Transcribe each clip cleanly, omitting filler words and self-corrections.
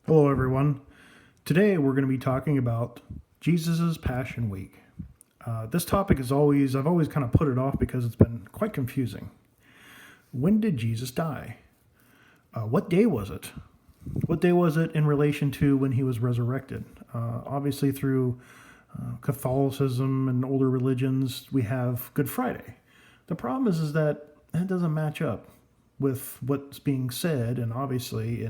Hello, everyone. Today we're going to be talking about Jesus' Passion Week. This topic is I've always kind of put it off because it's been quite confusing. When did Jesus die? What day was it? What day was it in relation to when he was resurrected? Obviously, through Catholicism and older religions, we have Good Friday. The problem is that it doesn't match up with what's being said, and obviously,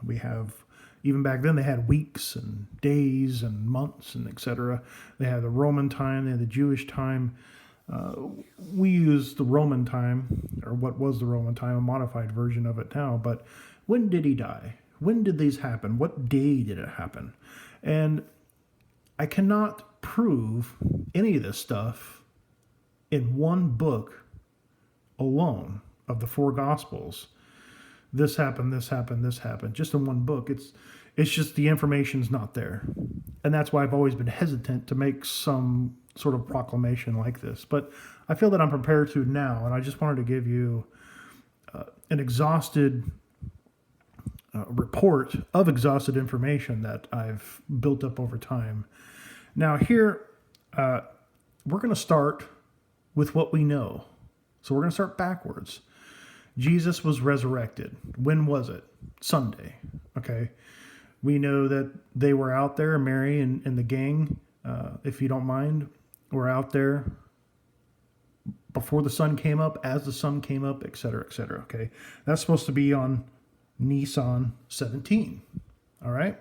we have even back then they had weeks and days and months and etc. They had the Roman time, they had the Jewish time. We use the Roman time, or what was the Roman time, a modified version of it now. But when did he die? When did these happen? What day did it happen? And I cannot prove any of this stuff in one book alone of the four Gospels. This happened, this happened, this happened, just in one book. It's just the information's not there. And that's why I've always been hesitant to make some sort of proclamation like this. But I feel that I'm prepared to now, and I just wanted to give you an exhausted report of exhausted information that I've built up over time. Now, here, we're going to start with what we know. So we're going to start backwards. Jesus was resurrected. When was it? Sunday. Okay. We know that they were out there, Mary and the gang, if you don't mind, were out there before the sun came up, as the sun came up, etc., etc. Okay. That's supposed to be on Nisan 17. All right.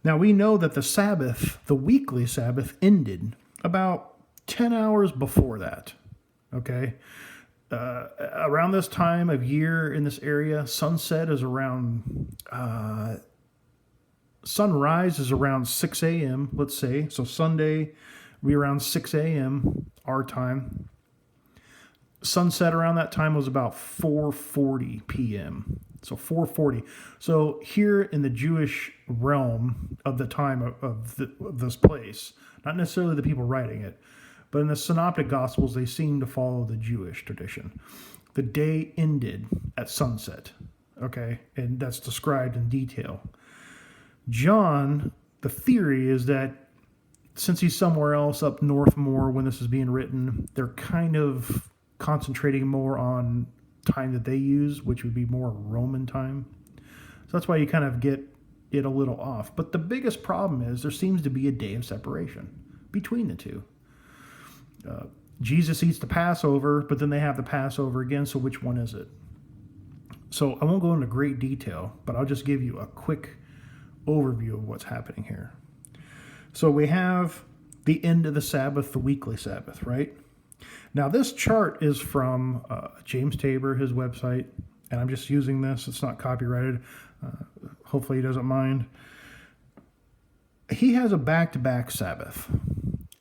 Now we know that the Sabbath, the weekly Sabbath, ended about 10 hours before that. Okay. Around this time of year in this area, sunset is around, sunrise is around 6 a.m., let's say. So Sunday, we around 6 a.m. our time. Sunset around that time was about 4:40 p.m. So 4:40. So here in the Jewish realm of the time of this place, not necessarily the people writing it, but in the Synoptic Gospels, they seem to follow the Jewish tradition. The day ended at sunset, okay? And that's described in detail. John, the theory is that since he's somewhere else up north more when this is being written, they're kind of concentrating more on time that they use, which would be more Roman time. So that's why you kind of get it a little off. But the biggest problem is there seems to be a day of separation between the two. Jesus eats the Passover, but then they have the Passover again, so which one is it? So I won't go into great detail, but I'll just give you a quick overview of what's happening here. So we have the end of the Sabbath, the weekly Sabbath, right? Now this chart is from James Tabor, his website, and I'm just using this. It's not copyrighted. Hopefully he doesn't mind. He has a back-to-back Sabbath,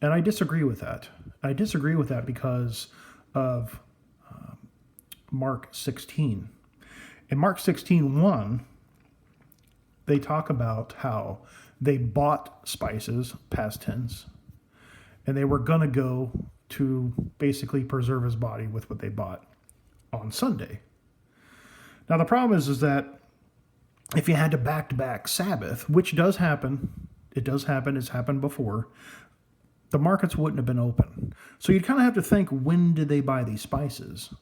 and I disagree with that. I disagree with that because of Mark 16. In Mark 16:1, they talk about how they bought spices, past tense, and they were going to go to basically preserve his body with what they bought on Sunday. Now, the problem is that if you had to back-to-back Sabbath, which does happen, it's happened before, the markets wouldn't have been open. So you'd kind of have to think, when did they buy these spices?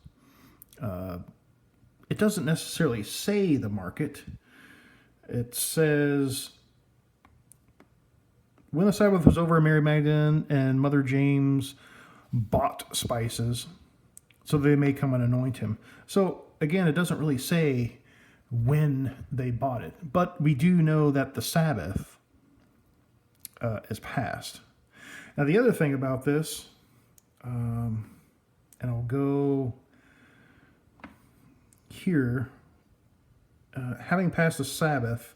It doesn't necessarily say the market. It says, when the Sabbath was over, Mary Magdalene and Mother James bought spices so they may come and anoint him. So again, it doesn't really say when they bought it. But we do know that the Sabbath is past. Now, the other thing about this, and I'll go here, having passed the Sabbath,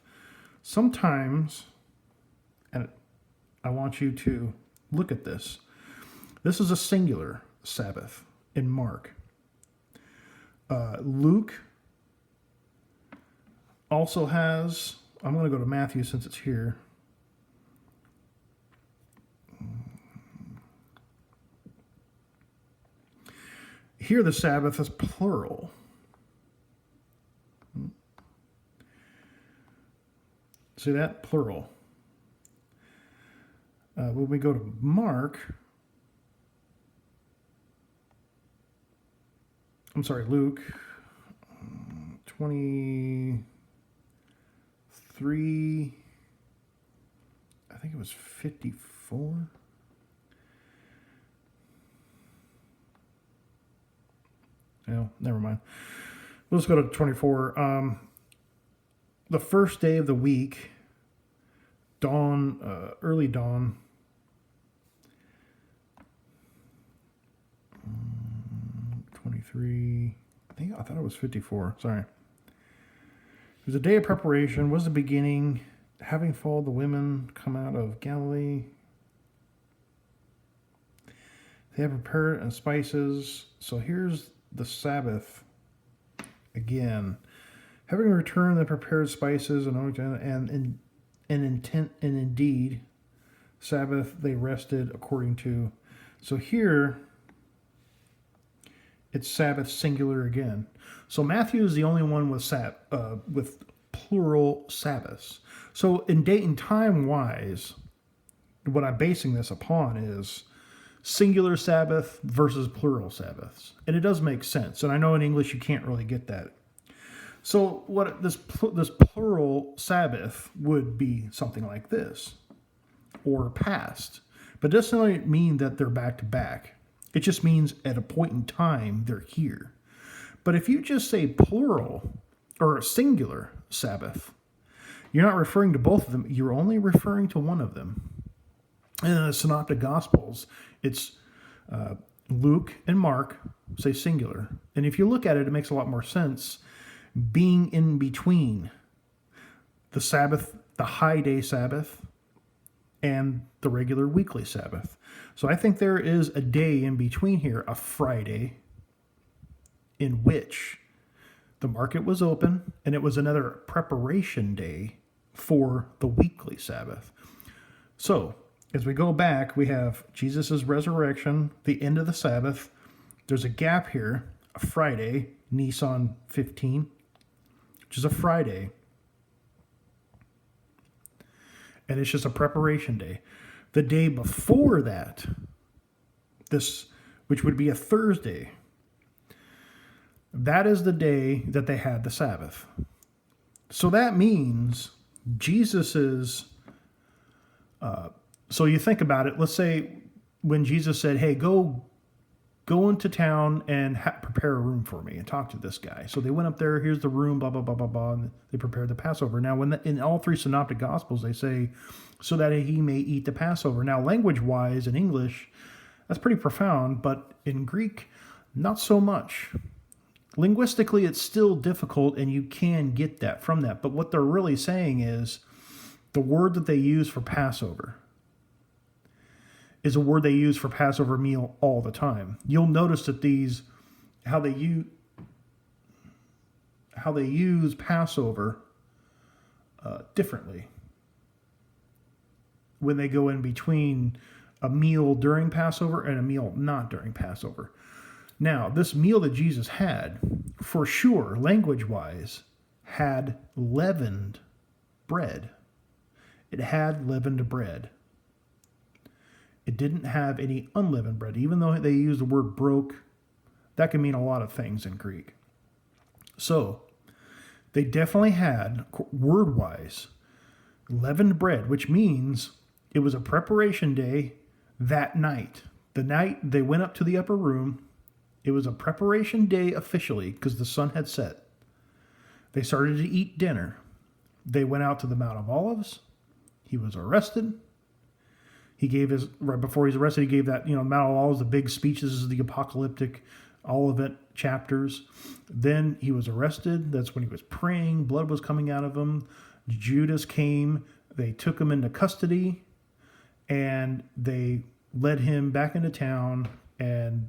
sometimes, and I want you to look at this. This is a singular Sabbath in Mark. Luke also has, I'm going to go to Matthew since it's here. Here the Sabbath is plural. See that? Plural. When we go to Luke 23, I think it was 54. No, never mind. Let's go to 24. The first day of the week, early dawn. 23. I thought it was 54. Sorry. It was a day of preparation. Was the beginning. Having followed the women come out of Galilee. They have prepared and spices. So here's the Sabbath again. Having returned the prepared spices and indeed, Sabbath they rested according to. So here, it's Sabbath singular again. So Matthew is the only one with plural Sabbaths. So in date and time wise, what I'm basing this upon is singular Sabbath versus plural Sabbaths, and it does make sense. And I know in English you can't really get that. So what this plural Sabbath would be something like this, or past, but it doesn't really mean that they're back to back. It just means at a point in time they're here. But if you just say plural or singular Sabbath, you're not referring to both of them. You're only referring to one of them. And in the Synoptic Gospels, it's Luke and Mark say singular. And if you look at it, it makes a lot more sense being in between the Sabbath, the high day Sabbath, and the regular weekly Sabbath. So I think there is a day in between here, a Friday, in which the market was open and it was another preparation day for the weekly Sabbath. So as we go back, we have Jesus' resurrection, the end of the Sabbath. There's a gap here, a Friday, Nisan 15, which is a Friday. And it's just a preparation day. The day before that, which would be a Thursday, that is the day that they had the Sabbath. So that means Jesus's. So you think about it. Let's say when Jesus said, "Hey, go into town and prepare a room for me and talk to this guy." So they went up there. Here's the room. Blah blah blah blah blah. And they prepared the Passover. Now, in all three Synoptic Gospels, they say, "So that he may eat the Passover." Now, language-wise, in English, that's pretty profound, but in Greek, not so much. Linguistically, it's still difficult, and you can get that from that. But what they're really saying is the word that they use for Passover is a word they use for Passover meal all the time. You'll notice that how they use Passover differently when they go in between a meal during Passover and a meal not during Passover. Now, this meal that Jesus had, for sure, language-wise, had leavened bread. It had leavened bread. It didn't have any unleavened bread. Even though they use the word broke, that can mean a lot of things in Greek. So, they definitely had, word-wise, leavened bread, which means it was a preparation day that night. The night they went up to the upper room, it was a preparation day officially because the sun had set. They started to eat dinner. They went out to the Mount of Olives. He was arrested. Right before he's arrested, he gave that, Mount of Olives, the big speeches, the apocalyptic Olivet chapters. Then he was arrested. That's when he was praying. Blood was coming out of him. Judas came. They took him into custody, and they led him back into town, and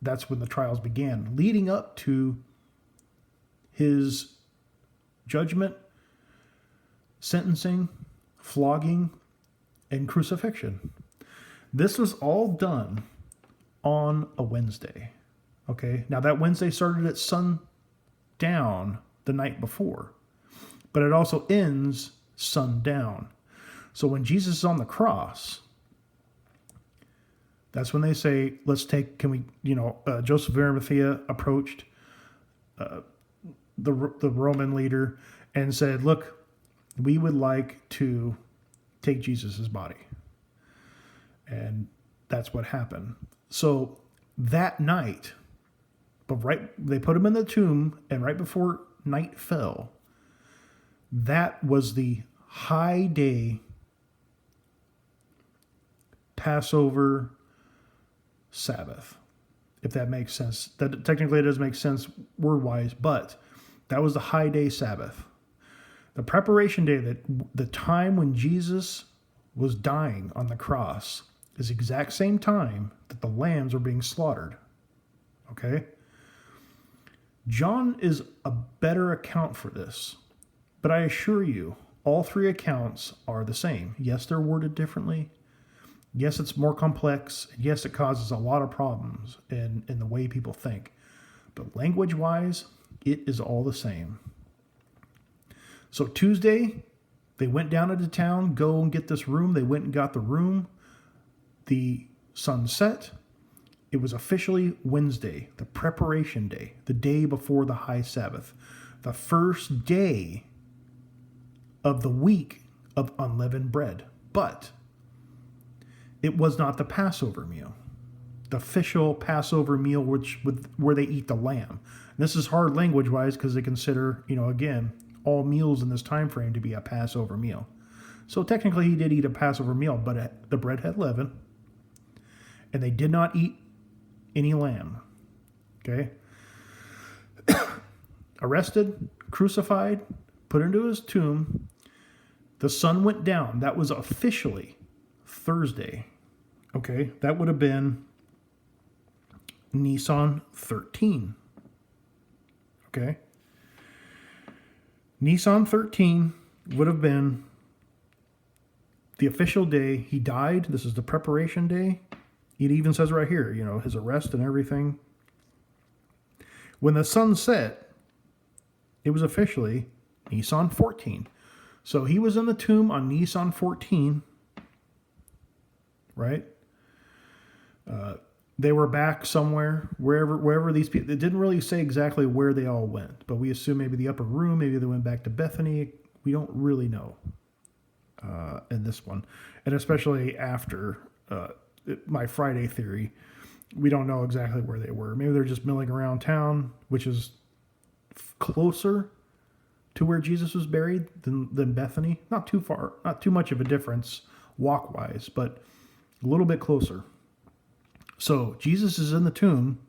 that's when the trials began, leading up to his judgment, sentencing, flogging, and crucifixion. This was all done on a Wednesday. Okay, now that Wednesday started at sundown the night before, but it also ends sundown. So when Jesus is on the cross, that's when they say, Joseph of Arimathea approached the Roman leader and said, look, we would like to take Jesus' body. And that's what happened. So that night, they put him in the tomb, and right before night fell, that was the high day Passover Sabbath, if that makes sense. That technically it doesn't make sense word-wise, but that was the high day Sabbath. The preparation day, that the time when Jesus was dying on the cross, is the exact same time that the lambs were being slaughtered. Okay? John is a better account for this, but I assure you, all three accounts are the same. Yes, they're worded differently. Yes, it's more complex. Yes, it causes a lot of problems in the way people think. But language-wise, it is all the same. So Tuesday, they went down into town, go and get this room. They went and got the room. The sun set. It was officially Wednesday, the preparation day, the day before the high Sabbath, the first day of the week of unleavened bread. But it was not the Passover meal, the official Passover meal, where they eat the lamb. And this is hard language-wise because they consider, again, all meals in this time frame to be a Passover meal. So technically he did eat a Passover meal, but the bread had leaven, and they did not eat any lamb. Okay? Arrested, crucified, put into his tomb. The sun went down. That was officially Thursday. Okay? That would have been Nisan 13. Okay? Nisan 13 would have been the official day he died. This is the preparation day. It even says right here, his arrest and everything. When the sun set, it was officially Nisan 14. So he was in the tomb on Nisan 14, right? They were back somewhere, wherever these people, it didn't really say exactly where they all went, but we assume maybe the upper room, maybe they went back to Bethany. We don't really know in this one. And especially after my Friday theory, we don't know exactly where they were. Maybe they're just milling around town, which is closer to where Jesus was buried than Bethany. Not too far, not too much of a difference walk-wise, but a little bit closer. So Jesus is in the tomb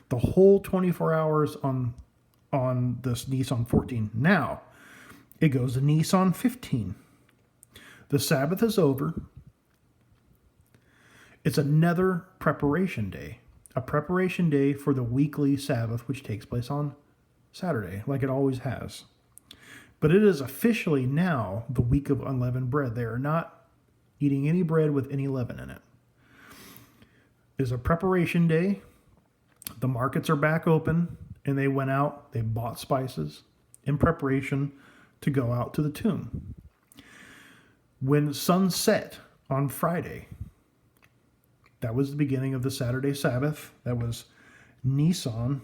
the whole 24 hours on this Nisan 14. Now, it goes to Nisan 15. The Sabbath is over. It's another preparation day. A preparation day for the weekly Sabbath, which takes place on Saturday, like it always has. But it is officially now the week of unleavened bread. They are not eating any bread with any leaven in it. It is a preparation day. The markets are back open, and they went out, they bought spices in preparation to go out to the tomb. When sun set on Friday, that was the beginning of the Saturday Sabbath. That was Nisan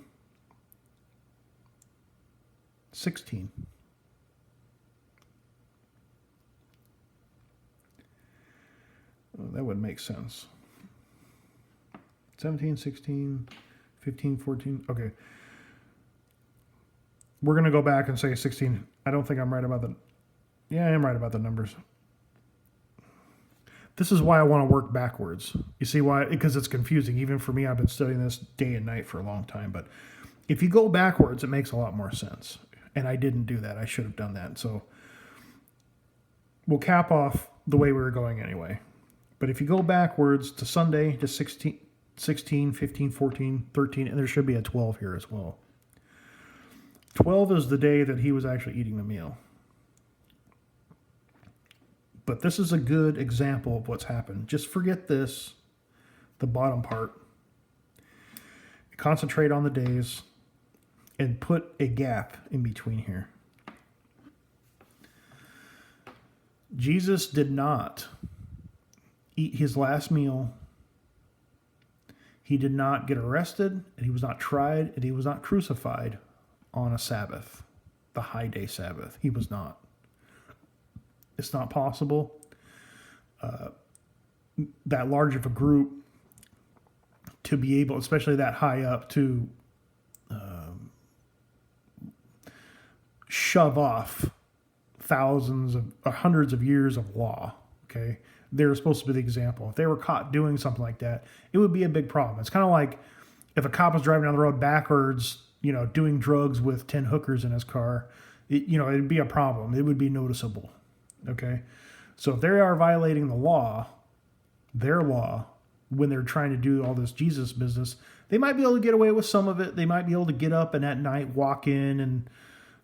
16. Oh, that would make sense. 17, 16, 15, 14. Okay. We're going to go back and say 16. I don't think I'm right about the... Yeah, I am right about the numbers. This is why I want to work backwards. You see why? Because it's confusing. Even for me, I've been studying this day and night for a long time. But if you go backwards, it makes a lot more sense. And I didn't do that. I should have done that. So we'll cap off the way we were going anyway. But if you go backwards to Sunday to 16, 15, 14, 13, and there should be a 12 here as well. 12 is the day that he was actually eating the meal. But this is a good example of what's happened. Just forget this, the bottom part. Concentrate on the days and put a gap in between here. Jesus did not eat his last meal. He did not get arrested, and he was not tried, and he was not crucified on a Sabbath, the high day Sabbath. He was not. It's not possible. That large of a group to be able, especially that high up, to shove off thousands of or hundreds of years of law. Okay, they're supposed to be the example. If they were caught doing something like that, it would be a big problem. It's kind of like if a cop was driving down the road backwards, doing drugs with 10 hookers in his car, it'd be a problem. It would be noticeable. Okay, so if they are violating the law, their law, when they're trying to do all this Jesus business, they might be able to get away with some of it. They might be able to get up and at night walk in and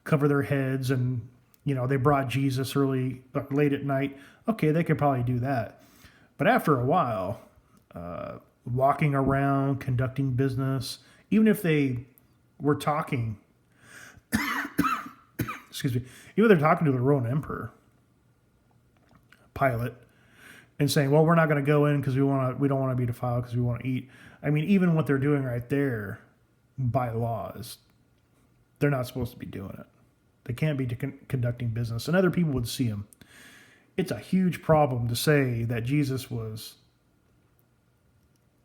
cover their heads, and they brought Jesus late at night. Okay, they could probably do that. But after a while, walking around, conducting business, even if they were talking, excuse me, even if they're talking to the Roman emperor, Pilate, and saying, well, we're not going to go in because we don't want to be defiled because we want to eat. I mean, even what they're doing right there by laws, they're not supposed to be doing it. They can't be conducting business, and other people would see them. It's a huge problem to say that Jesus was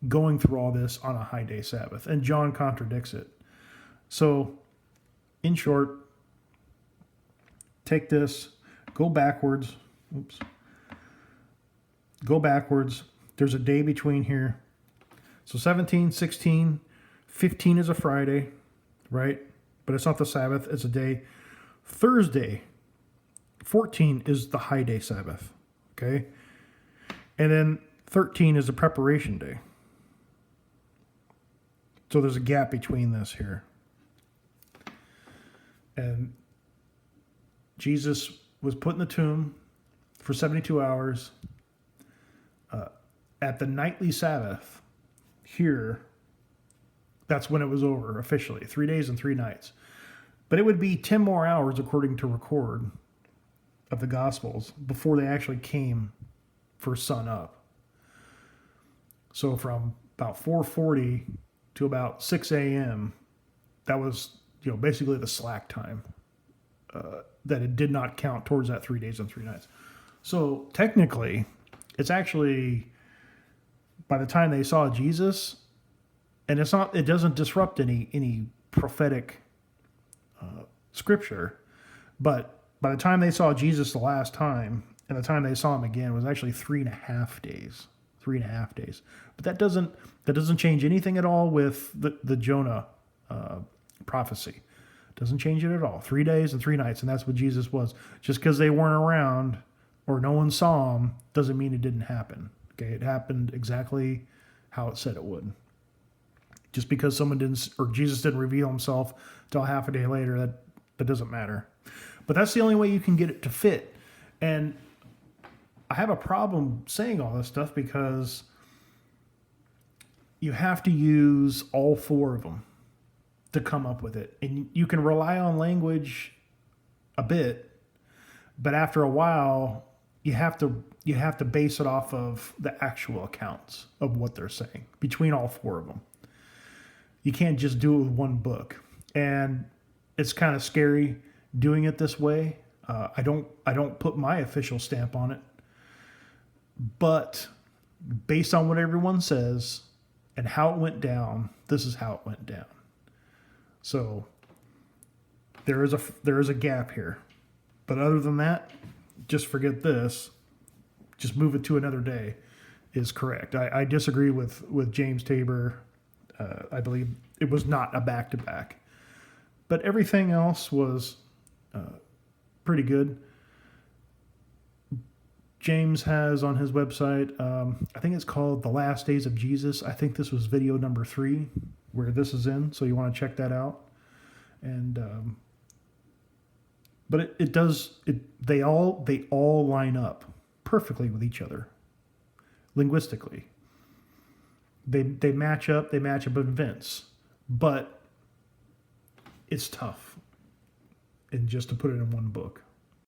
going through all this on a high day Sabbath, and John contradicts it. So, in short, take this, go backwards. Oops. Go backwards. There's a day between here. So 17, 16, 15 is a Friday, right? But it's not the Sabbath, it's a day. Thursday, 14 is the high day Sabbath, okay? And then 13 is the preparation day. So there's a gap between this here. And Jesus was put in the tomb for 72 hours. At the nightly Sabbath, here, that's when it was over officially, 3 days and 3 nights. But it would be 10 more hours, according to record of the Gospels, before they actually came for sun up. So from about 4:40 to about 6 a.m., that was basically the slack time, that it did not count towards that 3 days and 3 nights. So technically, it's actually, by the time they saw Jesus, and it doesn't disrupt any prophetic scripture, but by the time they saw Jesus the last time and the time they saw him again was actually 3.5 days. 3.5 days. But that doesn't change anything at all with the Jonah prophecy. Doesn't change it at all. 3 days and 3 nights, and that's what Jesus was. Just because they weren't around or no one saw him doesn't mean it didn't happen. Okay, it happened exactly how it said it would. Just because Jesus didn't reveal himself till half a day later, that doesn't matter. But that's the only way you can get it to fit. And I have a problem saying all this stuff because you have to use all 4 of them to come up with it. And you can rely on language a bit, but after a while, you have to base it off of the actual accounts of what they're saying between all 4 of them. You can't just do it with one book. And it's kind of scary doing it this way. I don't put my official stamp on it. But based on what everyone says and how it went down, this is how it went down. So there is a gap here. But other than that, just forget this. Just move it to another day is correct. I disagree with James Tabor. I believe it was not a back-to-back. But everything else was pretty good. James has on his website, I think it's called The Last Days of Jesus. I think this was video number 3 where this is in, so you want to check that out. And but they all line up perfectly with each other linguistically. They match up in events, but it's tough and just to put it in one book.